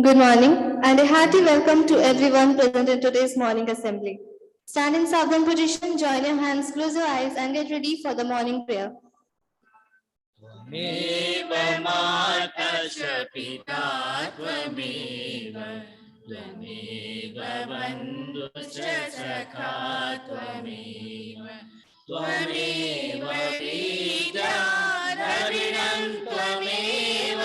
Good morning and a hearty welcome to everyone present in today's morning assembly. Stand in sovereign position, join your hands, close your eyes and get ready for the morning prayer. त्वमेव मातश्च पिता त्वमेव त्वमेव बन्धुश्च सखा त्वमेव त्वमेव विद्याधरिणं त्वमेव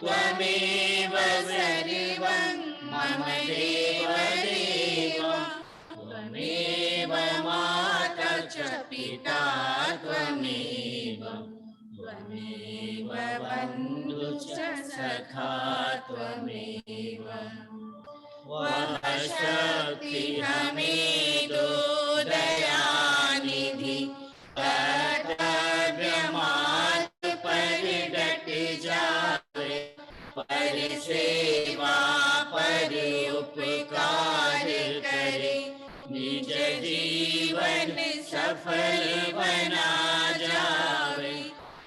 त्वमेव सर्वं मम देवदेव त्वमेव माता च पिता त्वमेव त्वमेव बन्धुश्च सखा त्वमेव वः शक्तिरमेदो दयानिधि कर्तव्यमार्ग पर डट जावे पर सेवा पर उपकार करे निज जीवन सफल बना जावे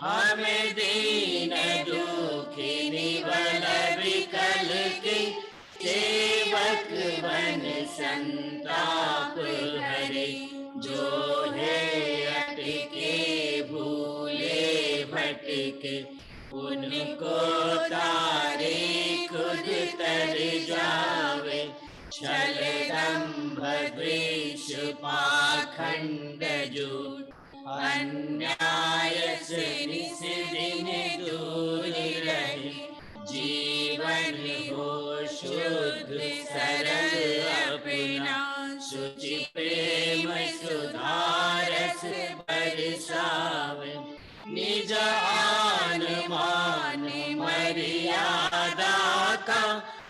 हमें दीन दुखी निबल विकल के सेवक बन संताप हरे जो है अटके भूले भटके उनको तारे खुद तर जावे छल दंभ द्वेष पाखंड झूठ अन्याय से निस दिन दूर रहे जीवन हो शुद्ध सरल अपना शुचि प्रेम सुधारस बरसावे निज आन मान मर्यादा का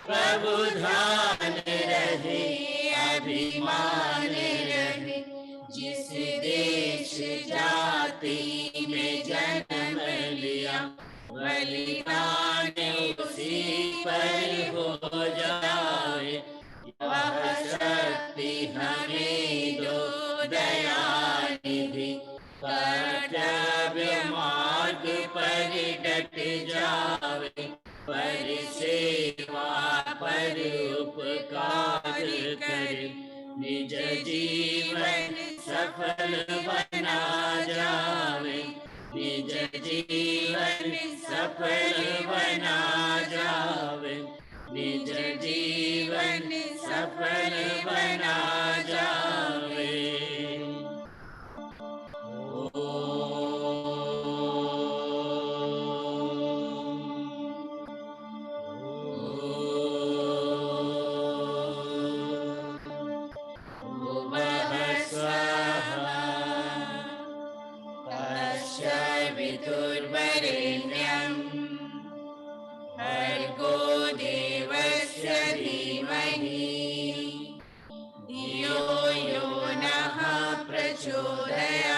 प्रभु ध्यान रहे अभिमान रहे जिस देश जाति में जन्म लिया बलिदान उसी पर हो जाए वह शक्ति हमें दो दयानिधि कर्तव्य मार्ग पर डट जावे पर सेवा पर उपकार करे निज जीवन सफल बना जावे निज जीवन सफल बना जावे निज जीवन सफल बना जावे विदुर्वरेण्यं भर्गो देवस्य धीमहि धियो यो नः प्रचोदयात्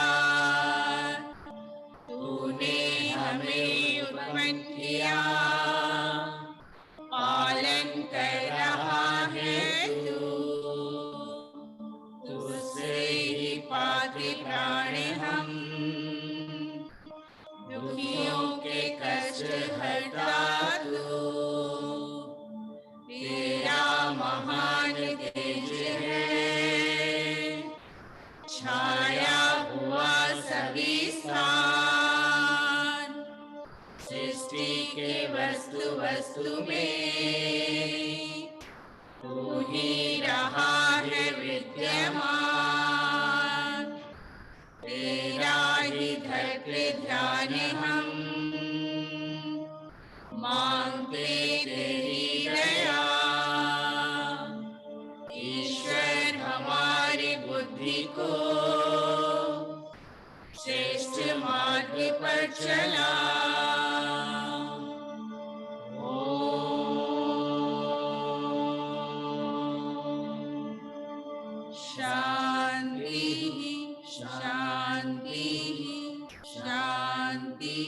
तूने हमें उत्पन्न किया पालन कर रहा है तुझसे ही पाते प्राण हम दुखियों के कष्ट हरता तू तेरा महान तेज है छाया हुआ सभी स्थान सृष्टि के वस्तु वस्तु में तू ही रहा है विद्यमान तेरा ही धरते ध्यान हम मांगते तेरी दया ईश्वर हमारी बुद्धि को श्रेष्ठ मार्ग पर चला शांति शांति शांति।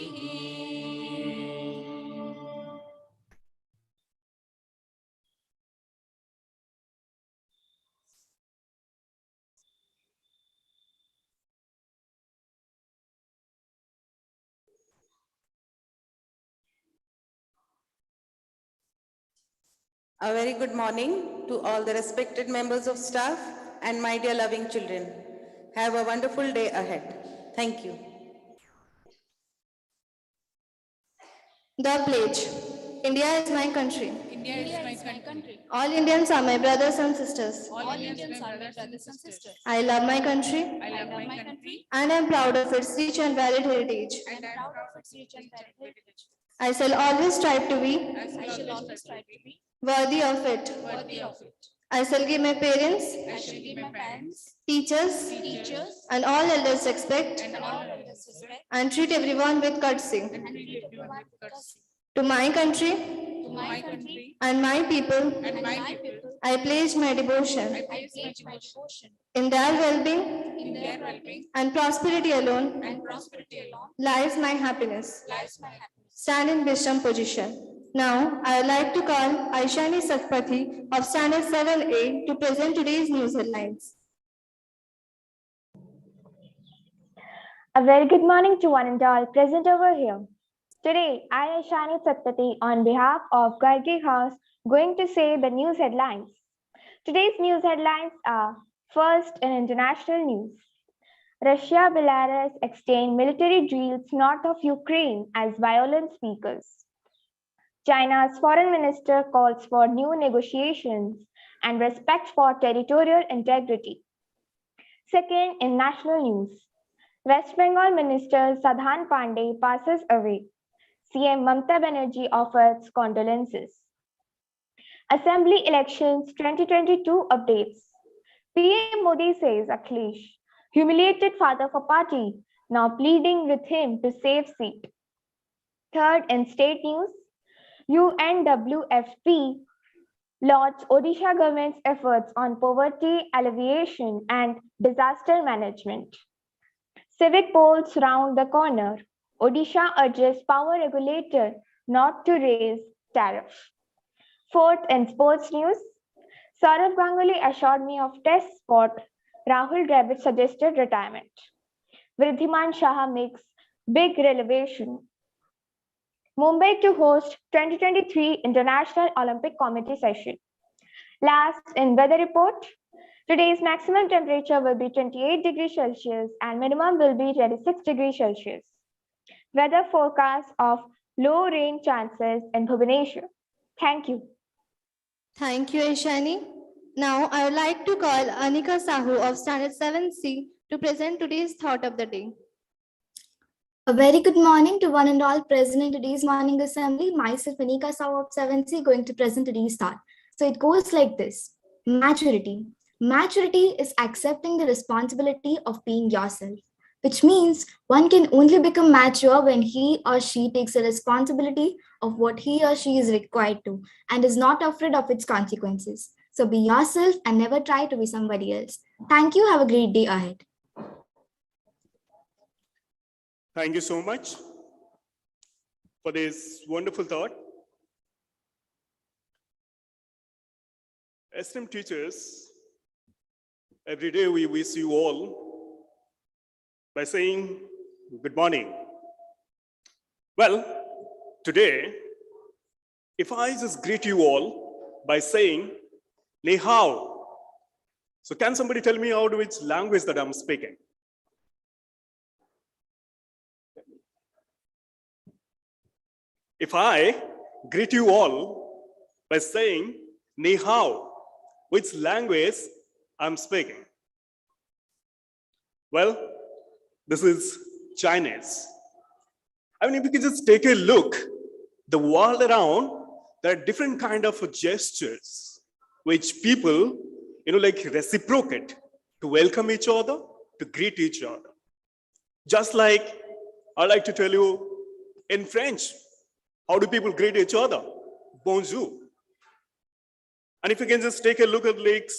A very good morning to all the respected members of staff and my dear loving children. Have a wonderful day ahead. Thank you. The pledge. India is my country. India is my country. All Indians are my brothers and sisters. All Indians are my brothers and sisters. I love my country I love my country and am proud of its rich and varied heritage. and I am proud of its rich and varied heritage. I shall always strive to be I shall always try to be worthy of it. worthy of it. I shall give my parents, I shall give my parents, teachers, teachers, and all elders respect and all others respect and treat everyone with courtesy. and treat everyone with courtesy. To my country To my country and my people, and my people, I pledge my I devotion pledge my devotion in their well-being in their well-being and prosperity alone and prosperity alone lies my happiness. lies my happiness. Stand in wisdom position. Now, I would like to call Chandrasekharpur of Standard 7A to present today's news headlines. A very good morning to one and all present over here. Today, I, Aishani Satpathy, on behalf of Gargi House, going to say the news headlines. Today's news headlines are: first, in international news, Russia, Belarus extend military drills north of Ukraine as violence speakers. China's foreign minister calls for new negotiations and respect for territorial integrity. Second, in national news, West Bengal Minister Sadhan Pandey passes away. CM Mamata Banerjee offers condolences. Assembly Elections 2022 updates. PM Modi says Akhilesh, humiliated father for party, now pleading with him to save seat. Third, in state news, UNWFP lauds Odisha government's efforts on poverty alleviation and disaster management. Civic polls round the corner. Odisha urges power regulator not to raise tariff. Fourth, in sports news, Saurav Ganguly assured me of test spot. Rahul Dravid suggested retirement. Vridhiman Shah makes big revelation. Mumbai to host 2023 International Olympic Committee session. Last, in weather report, today's maximum temperature will be 28 degrees Celsius and minimum will be 26 degrees Celsius. Weather forecast of low rain chances in Bhubaneswar. Thank you. Thank you, Aishani. Now, I would like to call Anika Sahu of Standard 7C to present today's thought of the day. A very good morning to one and all present in today's morning assembly. Myself, Anika Sahu of 7C, going to present today's thought. So it goes like this: maturity. Maturity is accepting the responsibility of being yourself, which means one can only become mature when he or she takes the responsibility of what he or she is required to and is not afraid of its consequences. So be yourself and never try to be somebody else. Thank you. Have a great day ahead. Thank you so much for this wonderful thought. Esteemed teachers, every day we wish you all by saying good morning. Well, today, if I just greet you all by saying Ni hao, so can somebody tell me out which language that I'm speaking? If I greet you all by saying Ni hao, which language I'm speaking? Well, this is Chinese. I mean, if you can just take a look, the world around, there are different kind of gestures which people, like reciprocate to welcome each other, to greet each other. Just like I like to tell you in French, how do people greet each other? Bonjour. And if you can just take a look at like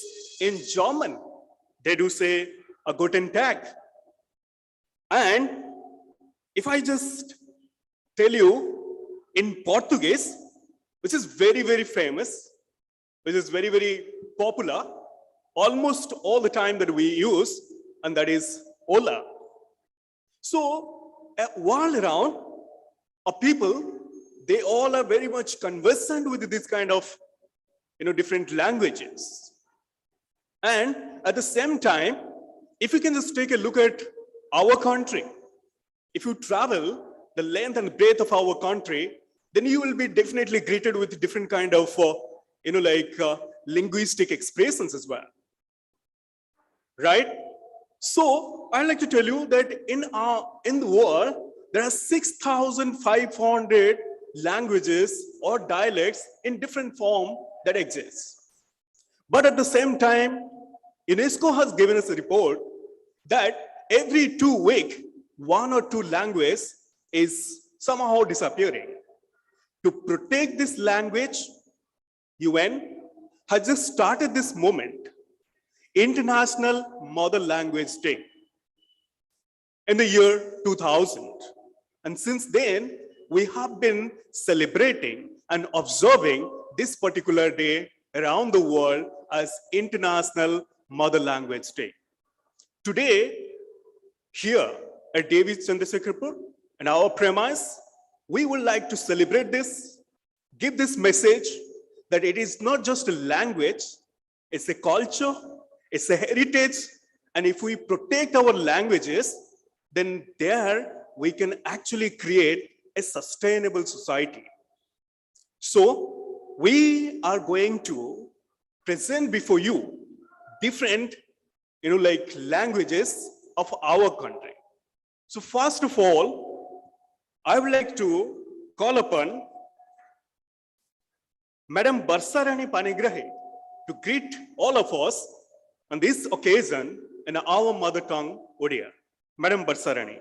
in German, they do say a guten Tag. And if I just tell you in Portuguese, which is very, very famous, which is very, very popular, almost all the time that we use, and that is hola. So, a world around, people, they all are very much conversant with this kind of different languages. And at the same time, if you can just take a look at our country, if you travel the length and breadth of our country, then you will be definitely greeted with different kind of, linguistic expressions as well, right? So I'd like to tell you that in the world, there are 6,500 languages or dialects in different form that exist. But at the same time, UNESCO has given us a report that every 2 weeks, 1 or 2 languages is somehow disappearing. To protect this language, UN has just started this movement, International Mother Language Day, in the year 2000. And since then, we have been celebrating and observing this particular day around the world as International Mother Language Day. Today, here at David Chandrasekharpur and our premise, we would like to celebrate this, give this message that it is not just a language, it's a culture, it's a heritage, and if we protect our languages, then there we can actually create a sustainable society. So we are going to present before you different, languages of our country. So first of all, I would like to call upon Madam Barsarani Panigrahi to greet all of us on this occasion in our mother tongue, Odia. Madam Barsarani.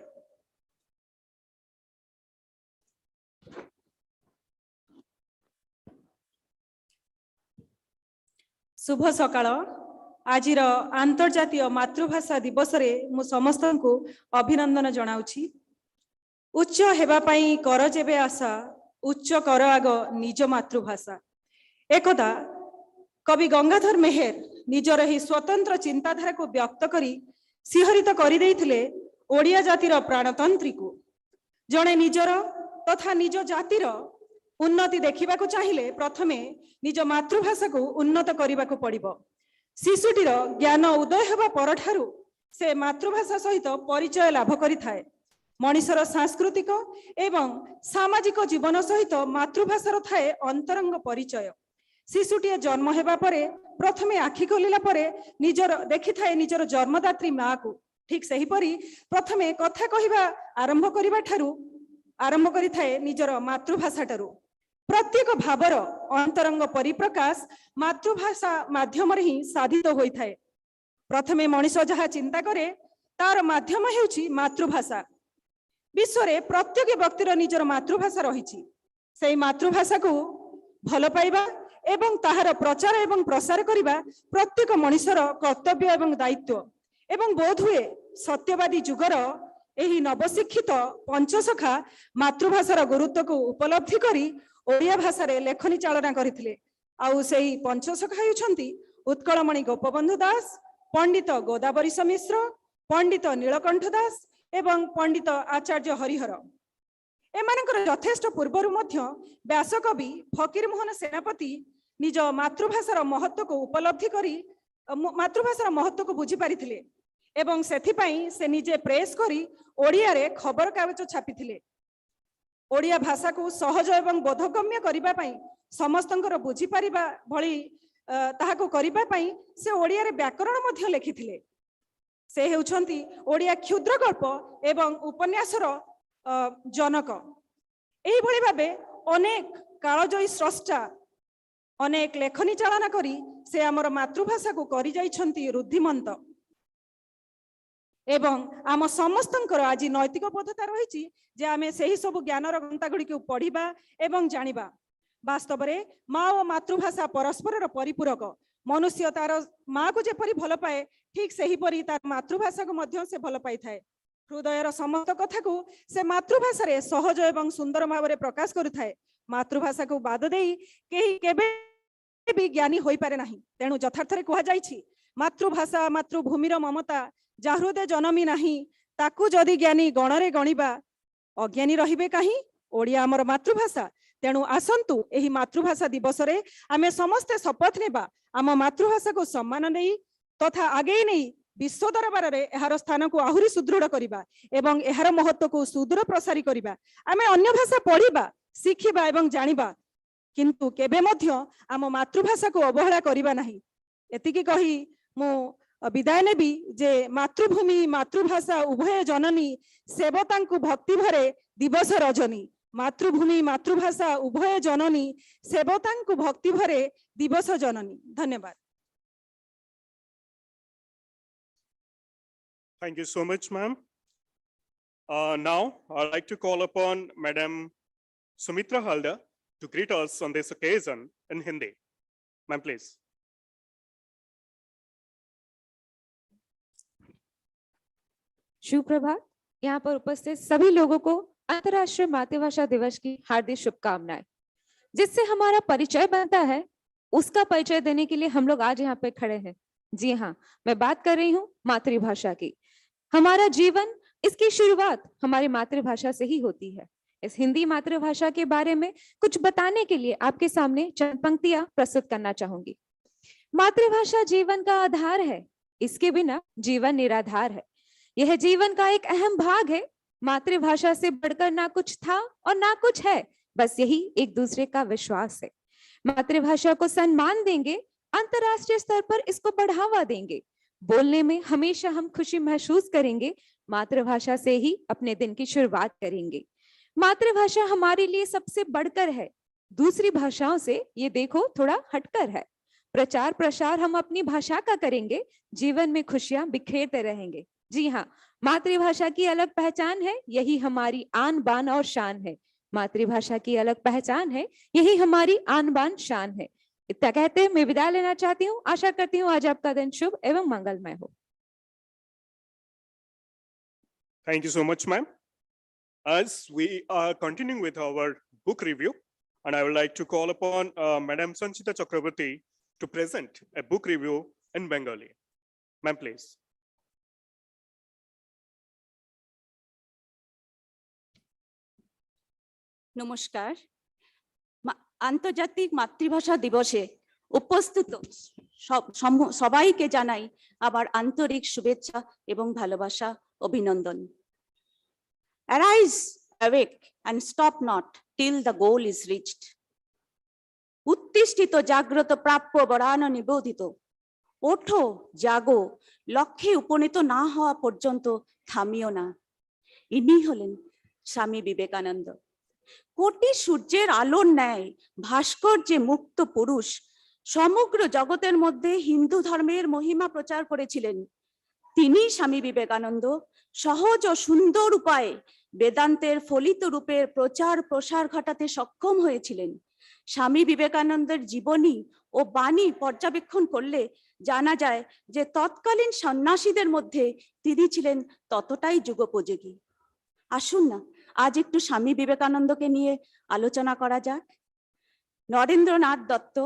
शुभ सकाळ आजिर आंतरजातीय मातृभाषा दिवस रे मु समस्त को अभिनंदन जनाउछि। उच्च हेबा पई कर जेबे आशा उच्च कर आग निज मातृभाषा। एकदा कवि गंगाधर मेहेर निजर ही स्वतंत्र चिंताधारा को व्यक्त करी सिहरित करि देइथिले ओडिया जातिर प्राणतंत्री को। जणे निजर तथा निज जातिर उन्नति देखा चाहिए प्रथमे निज मातृभाषा को उन्नत करने को पड़िबो। शिशुटीर ज्ञान उदय हेबा परठारु से मातृभाषा सहित परिचय लाभ करिथाए। मनिषर सांस्कृतिक एवं सामाजिक जीवन सहित मातृभाषार थाए अंतरंग परिचय। शिशुटीए जन्म हेबा परे प्रथमे आखि खोलिला परे निजर देखि थाए निजर जन्मदात्री माँ को। ठीक सही परी प्रथमे कथा कहिबा आरंभ करिबा ठारु आरंभ करि थाए निजर मातृभाषा ठारु। प्रत्येक भावर अंतरंग परिप्रकाश मातृभाषा माध्यम रे ही साधित होई थाए। प्रथमे मनिष जहा चिंता करे तार माध्यम हेउछि मातृभाषा। विश्व रे प्रत्येक व्यक्तिर निजर मातृभाषा रहिछि। सेही मातृभाषा को भल पाइबा एवं ताहार प्रचार एवं प्रसार करिबा प्रत्येक मनिषर कर्तव्य एवं दायित्व। एवं बोध हुए सत्यवादी जुगर एही नवशिक्षित पंचसखा मातृभाषार गुरुत्व को उपलब्धि करी ओडिया भाषा रे लेखनी चालना करथिले। आउ सेही पंचसखा हेउछंती उत्कलमणि गोपबंधु दास, पंडित गोदावरीश मिश्र, पंडित नीलकंठ दास एवं पंडित आचार्य हरिहर। एमानकर यथेष्ट पूर्वरु मध्य व्यासकवि फकीरमोहन सेनापति निज मातृभाषार महत्व को उपलब्धि करी मातृभाषार महत्व को बुझी पारिथिले एवं सेथिपाई से निजे प्रेस करी ओडिया रे खबर कागज छापिथिले। ओडिया भाषा को सहज एवं बोधगम्य करिबा पई समस्तंकर बुझी पारिबा भली ताहाको करिबा पई से ओडिया रे व्याकरण मध्य लेखिथिले। से हेउछंती ओडिया क्षुद्र गल्प एवं उपन्यासर जनक। एही भली भाबे अनेक कालजयी स्रष्टा अनेक लेखनी चालना करी से आमर मातृभाषा को करि जाइछंती रुद्धिमंत। एवं आम समस्तंकर आज नैतिक बोधता रही जे आमे सेही सब ज्ञानर गंता गुड़ी को पढ़िबा एवं जानिबा। वास्तव में माँ और मातृभाषा परस्पर परिपूरक। मनुष्य तार माँ को जेपरी भल पाए ठीक सही परी तार मातृभाषा को मध्य से भल पाई थाए। हृदयर समस्त कथा को से मातृभाषा रे सहज एवं सुंदर भाव में प्रकाश करुथाए। मातृभाषा को बाद देई केही केबे भी ज्ञानी होई पारे नाही। तेणु यथार्थ रे कहा जाइछि मातृभाषा मातृभूमिर ममता जा हृदय जनमी नाही ताकू जदि ज्ञानी गणरे गणिबा अज्ञानी रहिबे काहीं। ओडिया आमर मातृभाषा तेणु आसंतु एही मातृभाषा दिवस रे आमे समस्ते शपथ नेबा आम मातृभाषा को सम्मान नहीं तथा आगे नहीं विश्व दरबार रे एहार स्थान को आहुरी सुदृढ़ करिबा एवं एहार महत्व को सुदृढ़ प्रसारी करिबा। आमे अन्य भाषा पढ़िबा शिखिबा एवं जानिबा किंतु केबे मध्य आम मातृभाषा को अवहेला करिबा नहीं। एतिकी कही मु विदाय नेबी जे मातृभूमि मातृभाषा उभय जननी सेवतांकु भक्ति भरे दिवस रजनी। मातृभूमि मातृभाषा उभय जननी सेवतांकु भक्ति भरे दिवस जननी। धन्यवाद। Thank you so much, ma'am. Now, I'd like to call upon Madam Sumitra Halda to greet us on this occasion in Hindi. Ma'am, please. सुप्रभात। यहाँ पर उपस्थित सभी लोगों को अंतर्राष्ट्रीय मातृभाषा दिवस की हार्दिक शुभकामनाएं। जिससे हमारा परिचय बनता है उसका परिचय देने के लिए हम लोग आज यहाँ पे खड़े हैं। जी हाँ, मैं बात कर रही हूँ मातृभाषा की। हमारा जीवन, इसकी शुरुआत हमारी मातृभाषा से ही होती है। इस हिंदी मातृभाषा के बारे में कुछ बताने के लिए आपके सामने चंद पंक्तियां प्रस्तुत करना चाहूंगी। मातृभाषा जीवन का आधार है, इसके बिना जीवन निराधार है। यह जीवन का एक अहम भाग है। मातृभाषा से बढ़कर ना कुछ था और ना कुछ है, बस यही एक दूसरे का विश्वास है। मातृभाषा को सम्मान देंगे, अंतर्राष्ट्रीय स्तर पर इसको बढ़ावा देंगे। बोलने में हमेशा हम खुशी महसूस करेंगे। मातृभाषा से ही अपने दिन की शुरुआत करेंगे। मातृभाषा हमारे लिए सबसे बढ़कर है, दूसरी भाषाओं से ये देखो थोड़ा हटकर है। प्रचार प्रसार हम अपनी भाषा का करेंगे, जीवन में खुशियां बिखेरते रहेंगे। जी हाँ, मातृभाषा की अलग पहचान है, यही हमारी आन बान और शान है। मातृभाषा की अलग पहचान है, यही हमारी आन बान शान है। इतना कहते मैं विदा लेना चाहती हूँ। आशा करती हूँ आज आपका दिन शुभ एवं मंगलमय हो। Thank you so much, ma'am. As we are continuing with our book review, and I would like to call upon Madam Sanchita Chakraborty to present a book review in Bengali. Ma'am, please. নমস্কার। আন্তর্জাতিক মাতৃভাষা দিবসে উপস্থিত সবাইকে জানাই আবার আন্তরিক শুভেচ্ছা এবং ভালোবাসা, অভিনন্দন। Arise, awake and stop not till the goal is reached. উত্তিষ্ঠিত জাগ্রত প্রাপ্য বরান নিবোধিত। ওঠো জাগো, লক্ষ্যে উপনীত না হওয়া পর্যন্ত থামিও না। ইনি হলেন স্বামী বিবেকানন্দ। কোটি সূর্যের আলোর ন্যায় ভাস্কর্যে মুক্ত পুরুষ সমগ্র জগতের মধ্যে হিন্দু ধর্মের মহিমা প্রচার করেছিলেন। তিনি স্বামী বিবেকানন্দ সহজ ও সুন্দর উপায়ে বেদান্তের ফলিত রূপের প্রচার প্রসার ঘটাতে সক্ষম হয়েছিলেন। স্বামী বিবেকানন্দের জীবনী ও বাণী পর্যবেক্ষণ করলে জানা যায় যে তৎকালীন সন্ন্যাসীদের মধ্যে তিনি ছিলেন ততটাই যুগোপযোগী। আসুন না আজ একটু স্বামী বিবেকানন্দকে নিয়ে আলোচনা করা যাক। নরেন্দ্রনাথ দত্ত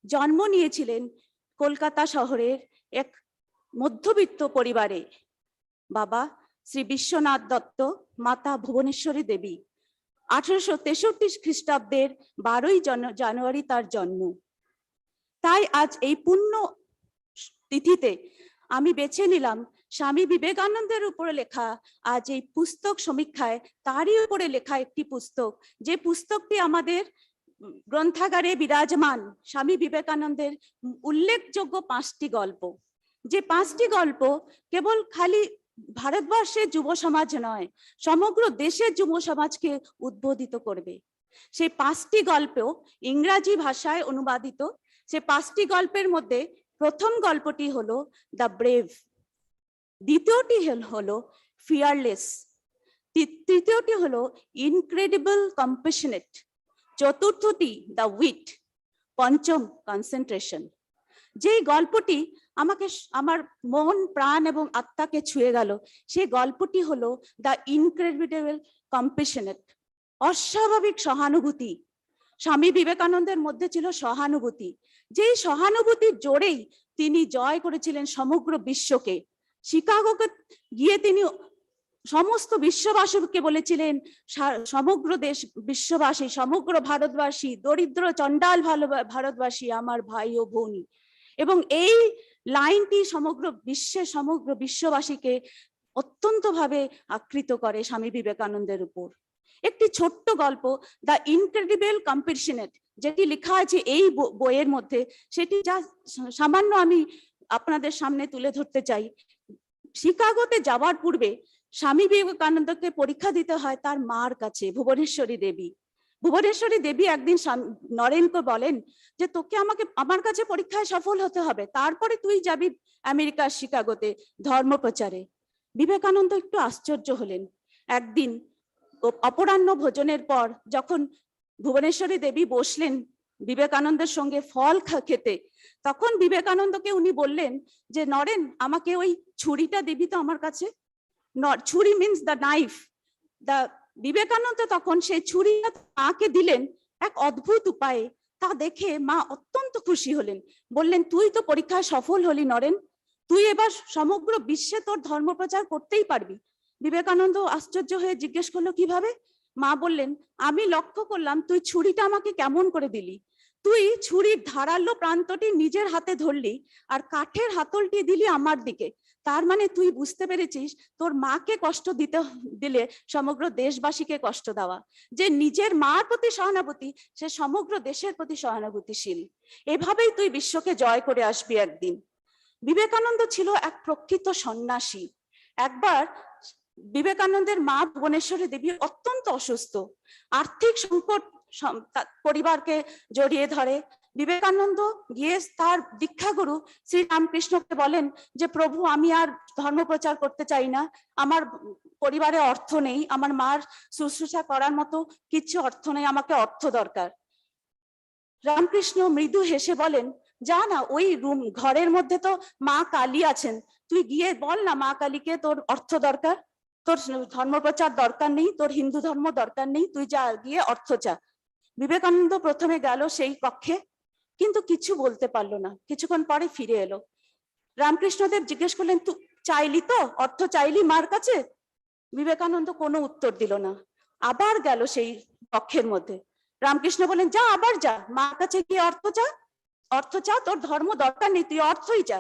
জন্ম নিয়েছিলেন কলকাতা শহরের এক মধ্যবিত্ত পরিবারে। বাবা শ্রী বিশ্বনাথ দত্ত, মাতা ভুবনেশ্বরী দেবী। 1863 খ্রিস্টাব্দের 12ই জানুয়ারি তার জন্ম। তাই আজ এই পুণ্য তিথিতে আমি বেছে নিলাম স্বামী বিবেকানন্দের উপরে লেখা আজ এই পুস্তক সমীক্ষায় তারই উপরে লেখা একটি পুস্তক, যে পুস্তকটি আমাদের গ্রন্থাগারে বিরাজমান। স্বামী বিবেকানন্দের উল্লেখযোগ্য 5টি গল্প, যে 5টি গল্প কেবল খালি ভারতবর্ষের যুব সমাজ নয়, সমগ্র দেশের যুব সমাজকে উদ্বোধিত করবে। সেই 5টি গল্প ইংরাজি ভাষায় অনুবাদিত। সে 5টি গল্পের মধ্যে প্রথম গল্পটি হলো দ্য ব্রেভ, দ্বিতীয়টি হলো ফিয়ারলেস, তৃতীয়টি হলো ইনক্রেডিবল কম্প্যাশনেট, চতুর্থটি দ্য উইট, পঞ্চম কনসেন্ট্রেশন। যেই গল্পটি আমাকে আমার মন প্রাণ এবং আত্মাকে ছুঁয়ে গেল, সেই গল্পটি হলো দ্য ইনক্রেডিবল কম্প্যাশনেট, অস্বাভাবিক সহানুভূতি। স্বামী বিবেকানন্দের মধ্যে ছিল সহানুভূতি, যেই সহানুভূতির জোরেই তিনি জয় করেছিলেন সমগ্র বিশ্বকে। শিকাগোকে গিয়ে তিনি সমস্ত বিশ্ববাসীকে বলেছিলেন সমগ্র দেশ বিশ্ববাসী, সমগ্র ভারতবাসী, দরিদ্র চণ্ডাল ভারতবাসী আমার ভাই ও বোনই। এবং এই লাইনটি সমগ্র বিশ্ববাসীকে অত্যন্ত ভাবে আকৃত করে স্বামী বিবেকানন্দের উপর। একটি ছোট্ট গল্প, দ্য ইনক্রেডিবল কম্প্যাশনেট, যেটি লেখা আছে এই বইয়ের মধ্যে, সেটি যা সামান্য আমি আপনাদের সামনে তুলে ধরতে চাই। শিকাগোতে যাওয়ার পূর্বে স্বামী বিবেকানন্দকে পরীক্ষা দিতে হয় তার মার কাছে, ভুবনেশ্বরী দেবী। ভুবনেশ্বরী দেবী একদিন নরেনকে বলেন যে তোকে আমার কাছে পরীক্ষায় সফল হতে হবে, তারপরে তুই যাবি আমেরিকার শিকাগোতে ধর্মপ্রচারে। বিবেকানন্দ একটু আশ্চর্য হলেন। একদিন অপরাহ্ন ভোজনের পর যখন ভুবনেশ্বরী দেবী বসলেন বিবেকানন্দের সঙ্গে ফল খেতে, তখন বিবেকানন্দকে উনি বললেন যে নরেন, আমাকে ওই ছুরিটা দিবি তো আমার কাছে। ছুরি মিন্স দ্য নাইফ। বিবেকানন্দ তখন সেই ছুরিটা মাকে দিলেন এক অদ্ভুত উপায়ে। তা দেখে মা অত্যন্ত খুশি হলেন, বললেন তুই তো পরীক্ষায় সফল হলি নরেন, তুই এবার সমগ্র বিশ্বে তোর ধর্মপ্রচার করতেই পারবি। বিবেকানন্দ আশ্চর্য হয়ে জিজ্ঞেস করলো কিভাবে? মা বললেন, আমি লক্ষ্য করলাম তুই ছুরিটা আমাকে কেমন করে দিলি। তুই ছুরির ধারালো প্রান্তটি নিজের হাতে ধরলি আর কাঠের হাতলটি দিলি আমার দিকে। তার মানে তুই বুঝতে পেরেছিস তোর মাকে কষ্ট দিলে সমগ্র দেশবাসীকে কষ্ট দেওয়া। যে নিজের মার প্রতি সহানুভূতি, সে সমগ্র দেশের প্রতি সহানুভূতিশীল। এভাবেই তুই বিশ্বকে জয় করে আসবি একদিন। বিবেকানন্দ ছিল এক প্রকৃত সন্ন্যাসী। একবার বিবেকানন্দের মা ভুবনেশ্বরী দেবী অত্যন্ত অসুস্থ, আর্থিক সংকট পরিবারকে জড়িয়ে ধরে। বিবেকানন্দ গিয়ে তার দীক্ষাগুরু শ্রী রামকৃষ্ণকে বলেন যে প্রভু, আমি আর ধর্মপ্রচার করতে চাই না, আমার পরিবারে অর্থ নেই, আমার মার শুশ্রূষা করার মতো কিছু অর্থ নেই, আমাকে অর্থ দরকার। রামকৃষ্ণ মৃদু হেসে বলেন, যা না, ওই ঘরের মধ্যে তো মা কালী আছেন, তুই গিয়ে বল না মা কালীকে তোর অর্থ দরকার, তোর ধর্মপ্রচার দরকার নেই, তোর হিন্দু ধর্ম দরকার নেই, তুই যা গিয়ে অর্থ চা। বিবেকানন্দ প্রথমে গেল সেই কক্ষে, কিন্তু কিছু বলতে পারলো না। কিছুক্ষণ পরে ফিরে এলো। রামকৃষ্ণদেব জিজ্ঞেস করলেন, তুই চাইলি তো, অর্থ চাইলি মার কাছে? বিবেকানন্দ কোনো উত্তর দিল না। আবার গেল সেই কক্ষের মধ্যে। রামকৃষ্ণ বলেন, যা, আবার যা, মার কাছে গিয়ে অর্থ চা, তোর ধর্ম দরকার নেই, তুই অর্থই চা।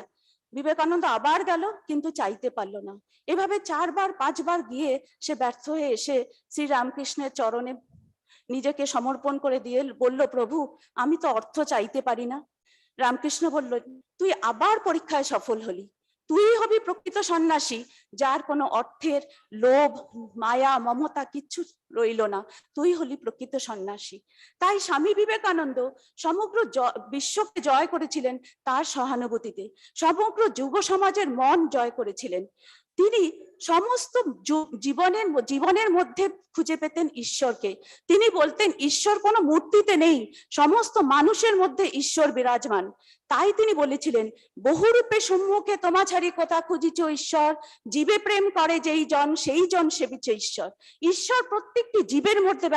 বিবেকানন্দ আবার গেল, কিন্তু চাইতে পারলো না। এভাবে 4 বার 5 বার গিয়ে সে ব্যর্থ হয়ে এসে শ্রী রামকৃষ্ণের চরণে নিজেকে সমর্পণ করে দিয়ে বলল, প্রভু, আমি তো অর্থ চাইতে পারি না। রামকৃষ্ণ বলল, তুই আবার পরীক্ষায় সফল হলি, তুই হবি প্রকৃত সন্ন্যাসী, যার কোনো অর্থের লোভ, মায়া, মমতা কিচ্ছু রইল না, তুই হলি প্রকৃত সন্ন্যাসী। তাই স্বামী বিবেকানন্দ সমগ্র বিশ্বকে জয় করেছিলেন তার সহানুভূতিতে, সমগ্র যুব সমাজের মন জয় করেছিলেন। তিনি সমস্ত জীবনের মধ্যে খুঁজে পেতেন ঈশ্বরকে। তিনি বলতেন, ঈশ্বর কোনো মূর্তিতে নেই, সমস্ত মানুষের মধ্যে ঈশ্বর বিরাজমান। তাই তিনি বলেছিলেন, বহুরূপে সম্মুখে তোমা ছাড়ি কোথা খুঁজিছ ঈশ্বর, জীবে প্রেম করে যেই জন সেই জন সেবিছে ঈশ্বর। ঈশ্বর প্রত্যেকটি জীবের মধ্যে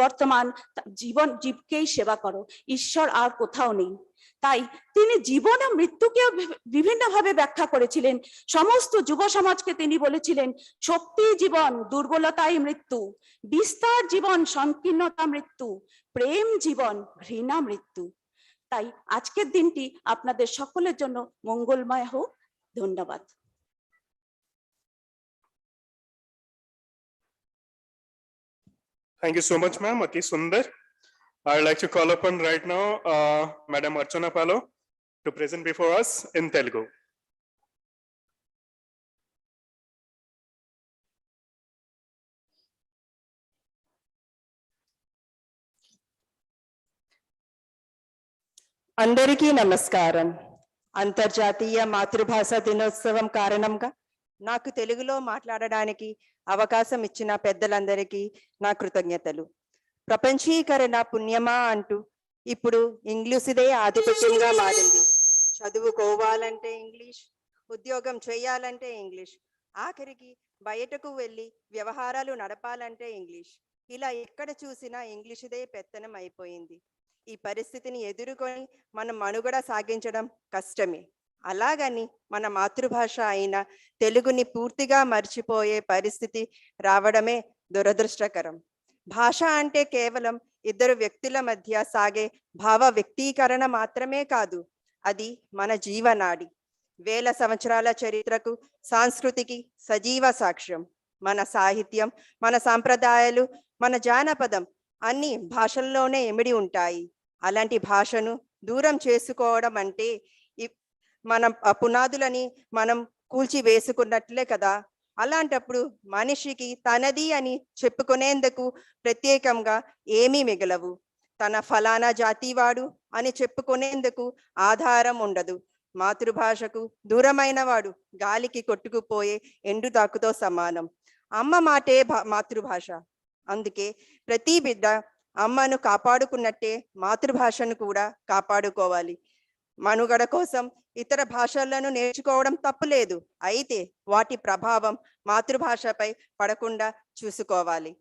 বর্তমান, জীবকেই সেবা করো, ঈশ্বর আর কোথাও নেই। তাই তিনি জীবন ও মৃত্যুকে বিভিন্নভাবে ব্যাখ্যা করেছিলেন। সমস্ত যুব সমাজকে তিনি বলেছিলেন, শক্তি জীবন, দুর্বলতাই মৃত্যু, বিস্তার জীবন, সংকীর্ণতা মৃত্যু, প্রেম জীবন, ঘৃণা মৃত্যু। তাই আজকের দিনটি আপনাদের সকলের জন্য মঙ্গলময় হোক। ধন্যবাদ। Thank you so much, ma'am. Ati Sundar. I'd like to call upon right now Madam Archana Palo to present before us in Telugu. అందరికీ నమస్కారం. అంతర్జాతీయ మాతృభాష దినోత్సవం కారణంగా నాకు తెలుగులో మాట్లాడడానికి అవకాశం ఇచ్చిన పెద్దలందరికీ నా కృతజ్ఞతలు. ప్రపంచీకరణ పుణ్యమా అంటూ ఇప్పుడు ఇంగ్లీషుదే ఆధిపత్యంగా మారింది. చదువుకోవాలంటే ఇంగ్లీష్, ఉద్యోగం చేయాలంటే ఇంగ్లీష్, ఆఖరికి బయటకు వెళ్ళి వ్యవహారాలు నడపాలంటే ఇంగ్లీష్. ఇలా ఎక్కడ చూసినా ఇంగ్లీషుదే పెత్తనం అయిపోయింది. ఈ పరిస్థితిని ఎదుర్కొని మనం మనుగడ సాగించడం కష్టమే. అలాగని మన మాతృభాష అయిన తెలుగుని పూర్తిగా మర్చిపోయే పరిస్థితి రావడమే దురదృష్టకరం. భాష అంటే కేవలం ఇద్దరు వ్యక్తుల మధ్య సాగే భావ వ్యక్తీకరణ మాత్రమే కాదు, అది మన జీవనాడి. వేల సంవత్సరాల చరిత్రకు, సంస్కృతికి సజీవ సాక్ష్యం. మన సాహిత్యం, మన సాంప్రదాయాలు, మన జానపదం అన్ని భాషల్లోనే ఇమిడి ఉంటాయి. అలాంటి భాషను దూరం చేసుకోవడం అంటే మనం పునాదులని మనం కూల్చి వేసుకున్నట్లే కదా. అలాంటప్పుడు మనిషికి తనది అని చెప్పుకునేందుకు ప్రత్యేకంగా ఏమీ మిగలవు. తన ఫలానా జాతివాడు అని చెప్పుకునేందుకు ఆధారం ఉండదు. మాతృభాషకు దూరమైన వాడు గాలికి కొట్టుకుపోయే ఎండుతాకుతో సమానం. అమ్మ మాటే మాతృభాష. అందుకే ప్రతి బిడ్డ అమ్మను కాపాడుకున్నట్టే మాతృభాషను కూడా కాపాడుకోవాలి. మనుగడ కోసం ఇతర భాషలను నేర్చుకోవడం తప్పులేదు, అయితే వాటి ప్రభావం మాతృభాషపై పడకుండా చూసుకోవాలి.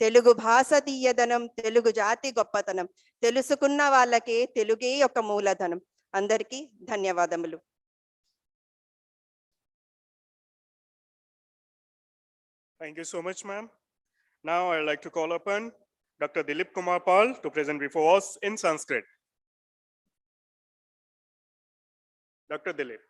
తెలుగు భాష తీయదనం, తెలుగు జాతి గొప్పతనం, తెలుసుకున్న వాళ్ళకే తెలుగే ఒక మూలధనం. అందరికీ ధన్యవాదములు. Thank you so much, ma'am. Now I'd like to call upon Dr. Dilip Kumar Pal to present before us in Sanskrit. Dr. Dilip.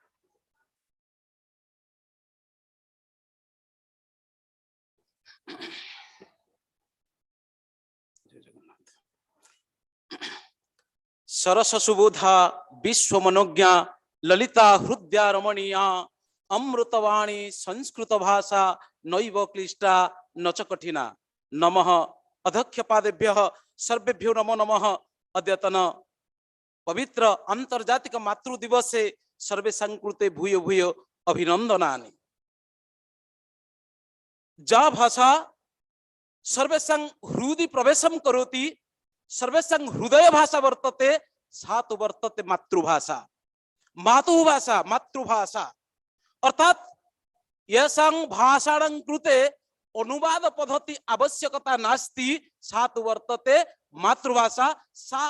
सरस सुबोधा विश्व मनोज्ञा ललिता हृदया रमणीया अमृतवाणी संस्कृत भाषा नैव क्लिष्टा न च कठिना। नमः अध्यक्षपादेभ्यः सर्वेभ्यो नमो नमः। अद्यतन पवित्र अंतर्जातिक मातृ दिवसे सर्वेषां कृते भूयो भूयो अभिनंदनानि। जा भाषा सर्वेषां हृदि प्रवेशं करोति, सर्वेषां हृदय भाषा वर्तते, सा तु वर्तते मातृभाषा। मातुभाषा मातृभाषा अर्थात येषां भाषाणां कृते अनुवाद पद्धति आवश्यकता नास्ति, सा तु वर्तते मातृभाषा। सा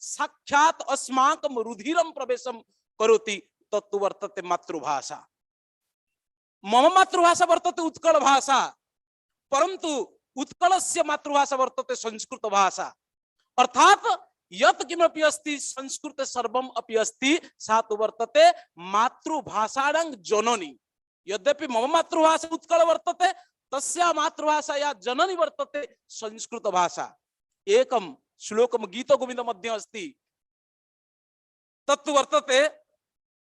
साक्षात् अस्माकं रुधिरं प्रवेशं करोति, तत्तु वर्तते मातृभाषा। मम मातृभाषा वर्तते उत्कल भाषा, परंतु उत्कलस्य मातृभाषा वर्तते संस्कृत भाषा। अर्थात यत् किमपि अस्ति संस्कृत सर्वम् अपि अस्ति, सा तु वर्तते मातृभाषाणां जननी। यद्यपि मम मातृभाषा उत्कल वर्तते, तस्या मातृभाषा या जननी वर्तते संस्कृत भाषा। एकं श्लोकं गीत गोविंद मध्ये अस्ति, तत्तु वर्तते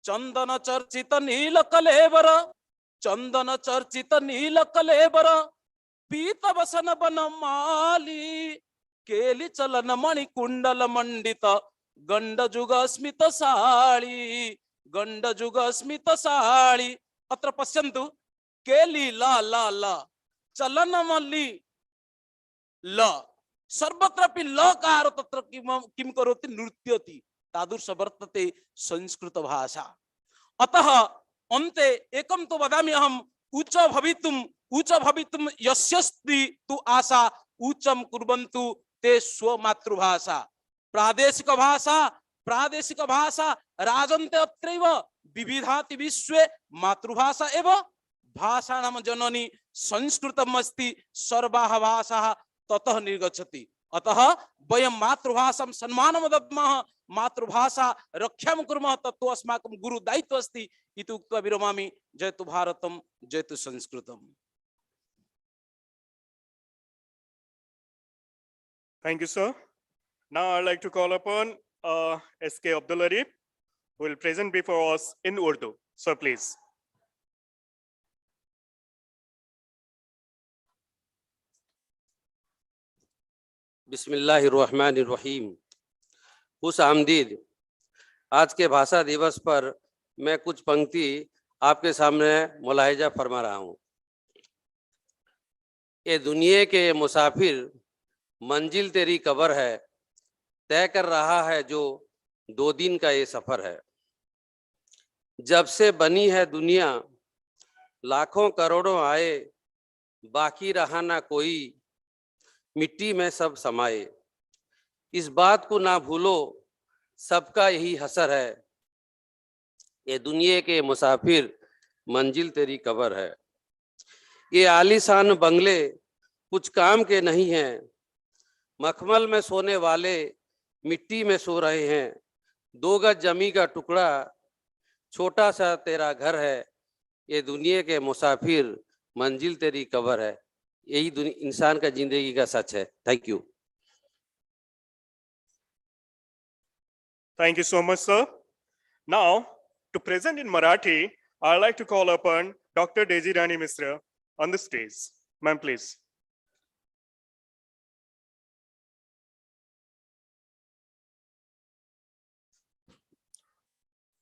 चंदन चर्चित नील कलेवर, चंदन चर्चित नील कलेवर पीत वसन बनमाली केली चलन मणि कुंडल मंडित गंड जुग स्मित साळी, गंड जुग स्मित साळी। अत्र पश्यन्तु, केली ला ला ला, चलन मल्ली ल, सर्वत्रापि लकार तत्र किं करोति, नृत्यति। तादृश वर्तते संस्कृत भाषा। अतः अन्ते एकं तु वदामि अहम्, उच्च भवितुं यस्यस्ति तु आशा उच्चं कुर्वन्तु ते स्वमातृभाषा। प्रादेशिक भाषा राजन्ते अत्रैव विविधाति विश्वे, मातृभाषा एव भाषाणां जननी संस्कृतम् अस्ति। सर्वाः भाषाः ततः निर्गच्छति। अतः वयं मातृभाषां सम्मानं दद्मः, मातृभाषा रक्षां कुर्मः, तत्तु अस्माकं गुरुदायित्वम् अस्ति इति उक्त्वा विरमामि। जयतु भारतं, जयतु संस्कृतम्। Thank you, sir. Now I'd like to call upon S.K. Abdul Arif, who will present before us in Urdu. Sir, please. बिस्मिल्लाहिर्रहमानिर्रहीम। खुश आमदीद। आज के भाषा दिवस पर मैं कुछ पंक्ति आपके सामने मुलाहिजा फरमा रहा हूँ। ये दुनिया के मुसाफिर, मंजिल तेरी कब्र है, तय कर रहा है जो 2 दिन का ये सफर है। जब से बनी है दुनिया लाखों करोड़ों आए, बाकी रहा ना कोई, मिट्टी में सब समाये। इस बात को ना भूलो, सबका यही हसर है। ये दुनिया के मुसाफिर मंजिल तेरी कबर है। ये आलीशान बंगले कुछ काम के नहीं हैं, मखमल में सोने वाले मिट्टी में सो रहे हैं। 2 गज जमी का टुकड़ा छोटा सा तेरा घर है। ये दुनिया के मुसाफिर मंजिल तेरी कबर है। यही इंसान का जिंदगी का सच है। Thank you. Thank you so much, sir. Now, to present in Marathi, I'd like to call upon Dr. Deji Rani Misra on the stage. Ma'am, please.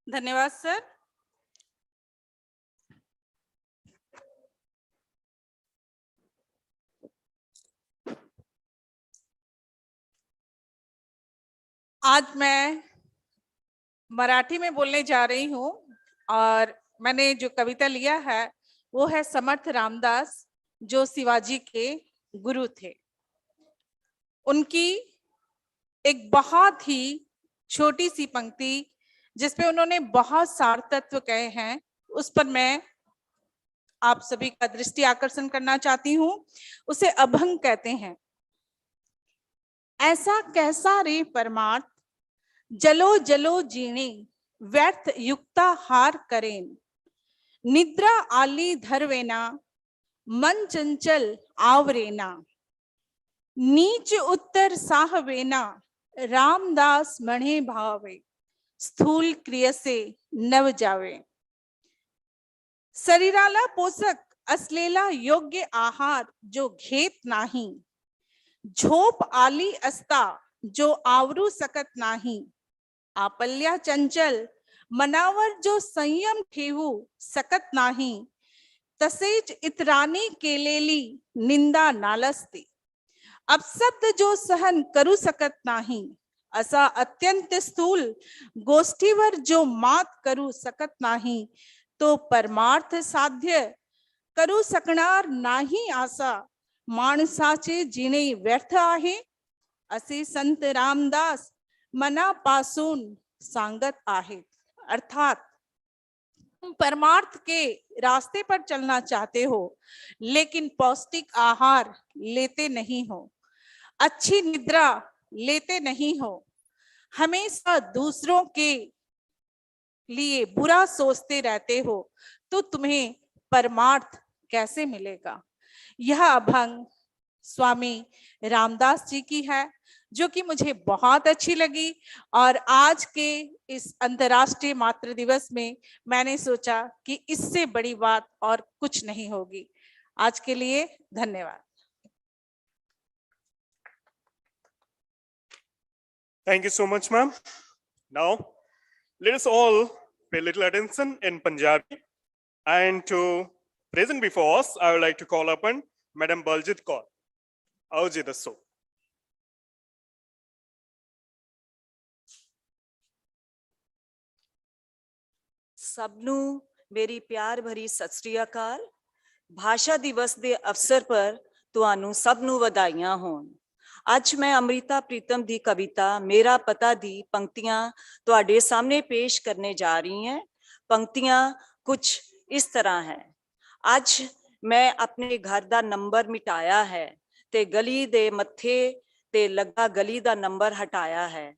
धन्यवाद सर। आज मैं मराठी में बोलने जा रही हूँ और मैंने जो कविता लिया है वो है समर्थ रामदास, जो शिवाजी के गुरु थे। उनकी एक बहुत ही छोटी सी पंक्ति जिसपे उन्होंने बहुत सार तत्व कहे हैं, उस पर मैं आप सभी का दृष्टि आकर्षण करना चाहती हूँ। उसे अभंग कहते हैं। ऐसा कैसा रे परमार्थ, जलो जलो जीणे, व्यर्थ युक्ता हार करेन। निद्रा आली धरवेना, मन चंचल आवरेना। नीच उत्तर साहवेना, रामदास मणे भावे। स्थूल क्रियसे नव जावे। शरीराला पोषक असलेला योग्य आहार जो घेत नाही, झोप आली असता जो आवरू सकत नाही। आपल्या चंचल मनावर जो संयम ठेवू सकत नाही, तसेच इतरांनी केलेली निंदा नालस्ते। अपशब्द जो सहन करू सकत नाही, असा अत्यंत स्थूल गोष्टीवर जो मात करू सकत नाही, तो परमार्थ साध्य करू शकणार नाही। असा माणसाचे जिणे व्यर्थ आहे, असे संत रामदास मनापासून सांगत आहेत। अर्थात तुम परमार्थ के रास्ते पर चलना चाहते हो, लेकिन पौष्टिक आहार लेते नहीं हो, अच्छी निद्रा लेते नहीं हो, हमेशा दूसरों के लिए बुरा सोचते रहते हो, तो तुम्हें परमार्थ कैसे मिलेगा। यह अभंग स्वामी रामदास जी की है, जो कि मुझे बहुत अच्छी लगी। और आज के इस अंतर्राष्ट्रीय मातृ दिवस में मैंने सोचा कि इससे बड़ी बात और कुछ नहीं होगी। आज के लिए धन्यवाद। Thank you so much, ma'am. Now, let us all pay little attention in Punjabi. And to present before us, I would like to call upon Madam Baljit Kaur. आओ जी दसो। ਸਭ ਨੂੰ ਮੇਰੀ ਪਿਆਰ ਭਰੀ ਸਤਿ ਸ੍ਰੀ ਅਕਾਲ। ਭਾਸ਼ਾ ਦਿਵਸ ਦੇ ਅਵਸਰ ਪਰ ਤੁਹਾਨੂੰ ਸਭ ਨੂੰ ਵਧਾਈਆਂ ਹੋਣ। ਅੱਜ ਮੈਂ ਅੰਮ੍ਰਿਤਾ ਪ੍ਰੀਤਮ ਦੀ ਕਵਿਤਾ ਮੇਰਾ ਪਤਾ ਦੀ ਪੰਕਤੀਆਂ ਤੁਹਾਡੇ ਸਾਹਮਣੇ ਪੇਸ਼ ਕਰਨੇ ਜਾ ਰਹੀ ਹਾਂ। ਪੰਕਤੀਆਂ ਕੁਝ ਇਸ ਤਰ੍ਹਾਂ ਹੈ। ਅੱਜ ਮੈਂ ਆਪਣੇ ਘਰ ਦਾ ਨੰਬਰ ਮਿਟਾਇਆ ਹੈ ਤੇ ਗਲੀ ਦੇ ਮੱਥੇ ਤੇ ਲੱਗਾ ਗਲੀ ਦਾ ਨੰਬਰ ਹਟਾਇਆ ਹੈ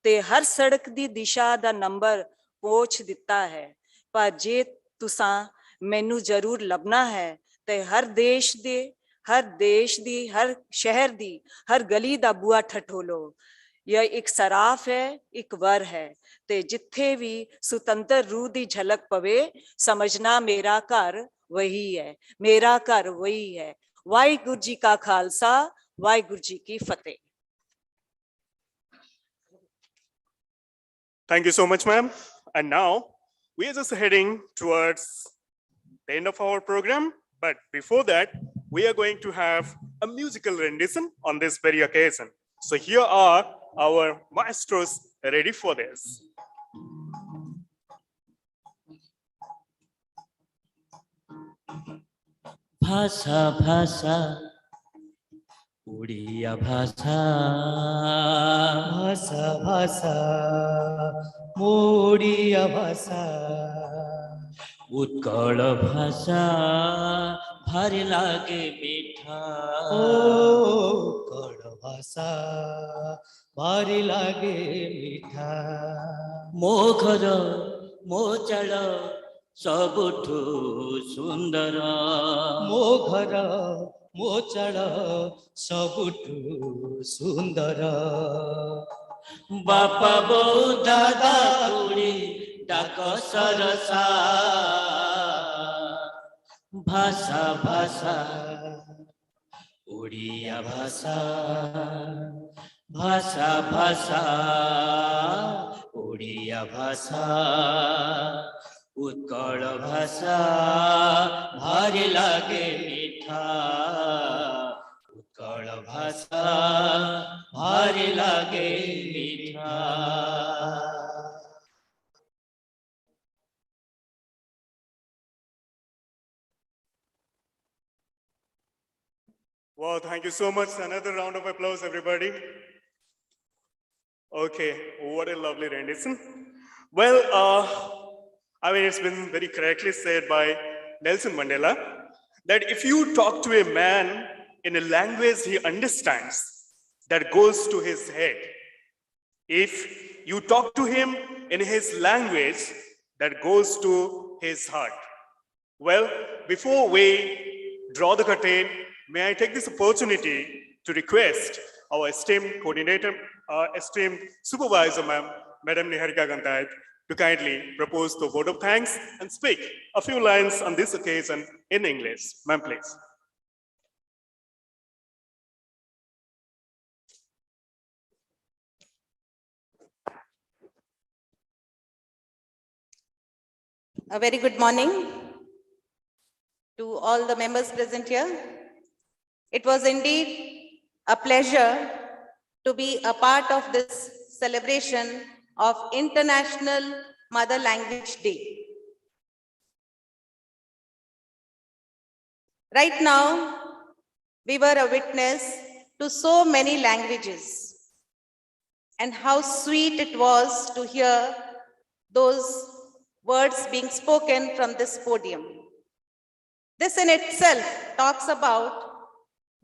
ਤੇ ਹਰ ਸੜਕ ਦੀ ਦਿਸ਼ਾ ਦਾ ਨੰਬਰ ਪੋਛ ਦਿੱਤਾ ਹੈ। ਪਰ ਜੇ ਤੁਸਾਂ ਮੈਨੂੰ ਜ਼ਰੂਰ ਲੱਭਣਾ ਹੈ ਤੇ ਹਰ ਦੇਸ਼ ਦੀ ਹਰ ਸ਼ਹਿਰ ਦੀ ਹਰ ਗਲੀ ਦਾ ਬੂਆ ਠਠੋਲੋ। यह एक सराफ है, एक वर है ते जिथे भी सुतंत्र रूह दी झलक पवे, समझना मेरा घर वही है, मेरा घर वही है। वाहिगुरु जी का खालसा, वाहिगुरु जी की फतेह। Thank you so much, ma'am. And now we are just heading towards the end of our program. But before that, we are going to have a musical rendition on this very occasion. So here are our maestros ready for this. भाषा भाषा उड़िया भाषा, भाषा भाषा मोड़िया भाषा। उत्कल भाषा भारी लागे मीठा उत्कल भाषा भारी लागे मीठा मो घर मो चाल सबुठु सुंदर मो घर मो चाल सबुठु सुंदर बापा बो दादा खुड़ी डाक सरसा भाषा भाषा ओडिया भाषा भाषा भाषा ओडिया भाषा उत्कल भाषा भारी लागे मीठा उत्कल भाषा भारी लागे मीठा Wow, thank you so much. Another round of applause, everybody. Okay, what a lovely rendition. Well, I mean, it's been very correctly said by Nelson Mandela that if you talk to a man in a language he understands, that goes to his head. If you talk to him in his language, that goes to his heart. Well, before we draw the curtain, may I take this opportunity to request our esteemed coordinator, esteemed supervisor, Madam Niharika Gantayat, to kindly propose the vote of thanks and speak a few lines on this occasion in English. Ma'am, please. A very good morning to all the members present here. It was indeed a pleasure to be a part of this celebration of International Mother Language Day. Right now, we were a witness to so many languages and how sweet it was to hear those words being spoken from this podium. This in itself talks about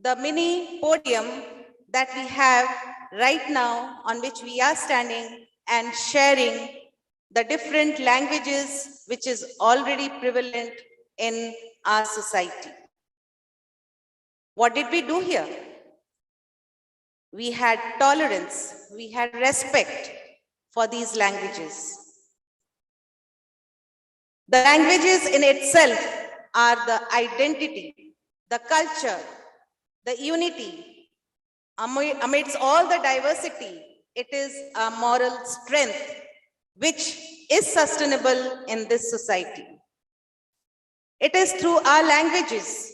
the mini podium that we have right now on which we are standing and sharing the different languages which is already prevalent in our society. What did we do here? We had tolerance, we had respect for these languages. The languages in itself are the identity, the culture, the unity. Amidst all the diversity, it is a moral strength which is sustainable in this society. It is through our languages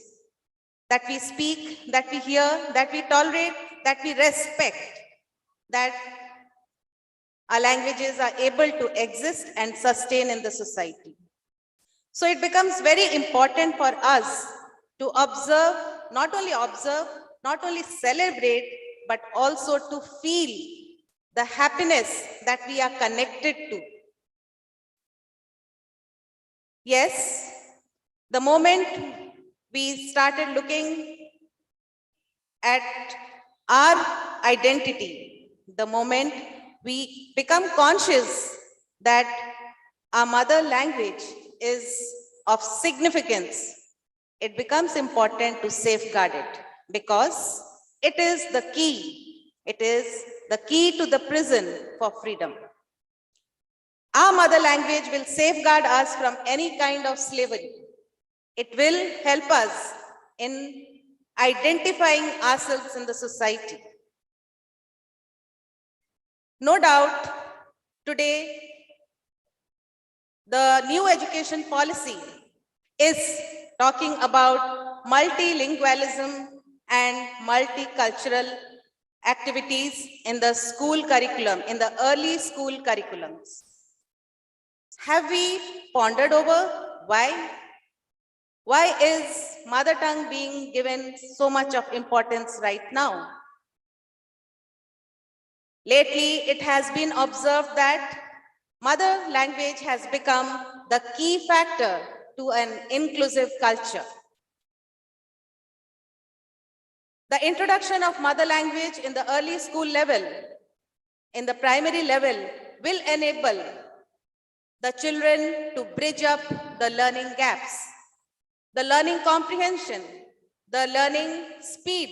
that we speak, that we hear, that we tolerate, that we respect, that our languages are able to exist and sustain in the society. So it becomes very important for us to observe, not only celebrate, but also to feel the happiness that we are connected to. Yes, the moment we started looking at our identity, the moment we become conscious that our mother language is of significance, it becomes important to safeguard it because it is the key. It is the key to the prison for freedom. Our mother language will safeguard us from any kind of slavery. It will help us in identifying ourselves in the society. No doubt, today, the new education policy is talking about multilingualism and multicultural activities in the school curriculum, in the early school curriculums. Have we pondered over why? Why is mother tongue being given so much of importance right now? Lately, it has been observed that mother language has become the key factor to an inclusive culture. The introduction of mother language in the early school level, in the primary level, will enable the children to bridge up the learning gaps. The learning comprehension, the learning speed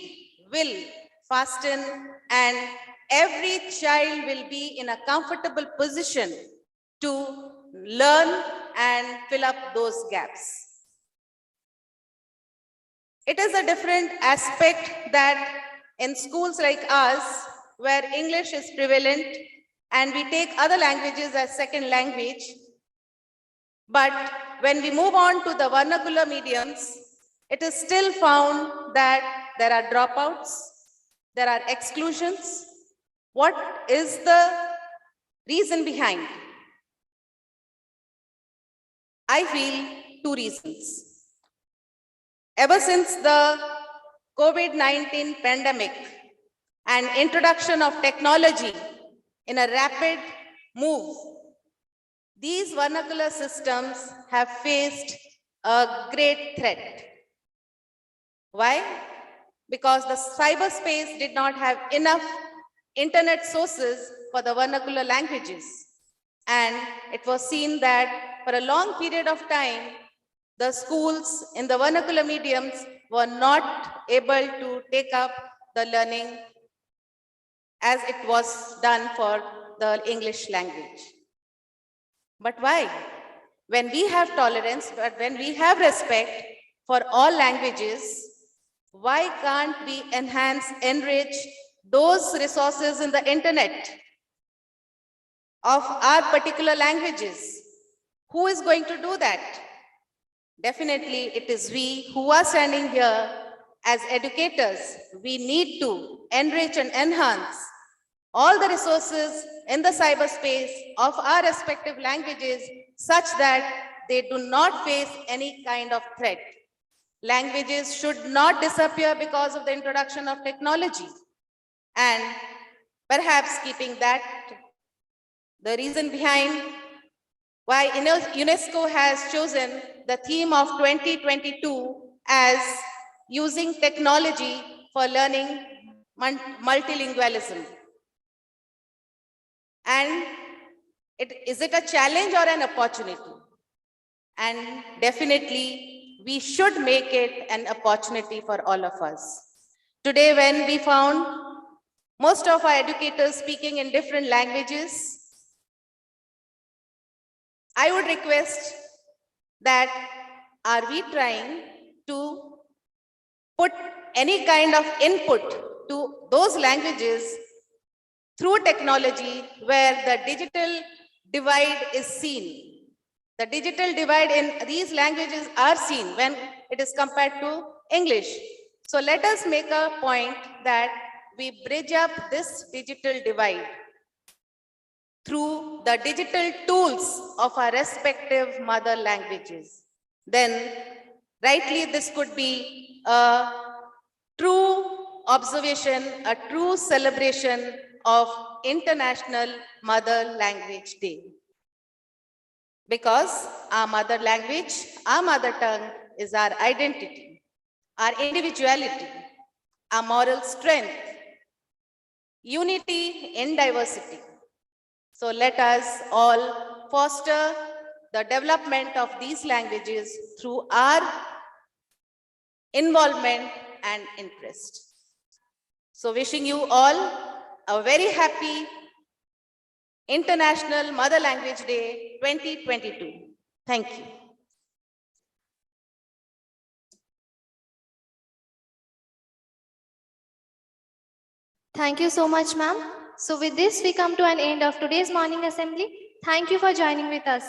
will fasten, and every child will be in a comfortable position to learn and fill up those gaps. It is a different aspect that in schools like us, where English is prevalent and we take other languages as second language, but when we move on to the vernacular mediums, it is still found that there are dropouts, there are exclusions. What is the reason behind? I feel two reasons. Ever since the COVID-19 pandemic and introduction of technology in a rapid move, these vernacular systems have faced a great threat. Why? Because the cyberspace did not have enough internet sources for the vernacular languages. And it was seen that for a long period of time, the schools in the vernacular mediums were not able to take up the learning as it was done for the English language. But why? When we have tolerance, but when we have respect for all languages, why can't we enhance, enrich those resources in the internet of our particular languages? Who is going to do that? Definitely, it is we who are standing here as educators. We need to enrich and enhance all the resources in the cyberspace of our respective languages such that they do not face any kind of threat. Languages should not disappear because of the introduction of technology. And perhaps keeping that, the reason behind why UNESCO has chosen the theme of 2022 as using technology for learning multilingualism. And is it a challenge or an opportunity? And definitely, we should make it an opportunity for all of us. Today, when we found most of our educators speaking in different languages, I would request that are we trying to put any kind of input to those languages through technology where the digital divide is seen. The digital divide in these languages are seen when it is compared to English. So let us make a point that we bridge up this digital divide through the digital tools of our respective mother languages. Then rightly this could be a true observation, a true celebration of International Mother Language Day. Because our mother language, our mother tongue is our identity, our individuality, our moral strength, unity in diversity. So let us all foster the development of these languages through our involvement and interest. So wishing you all a very happy International Mother Language Day 2022. Thank you. Thank you so much, ma'am. So with this, we come to an end of today's morning assembly. Thank you for joining with us.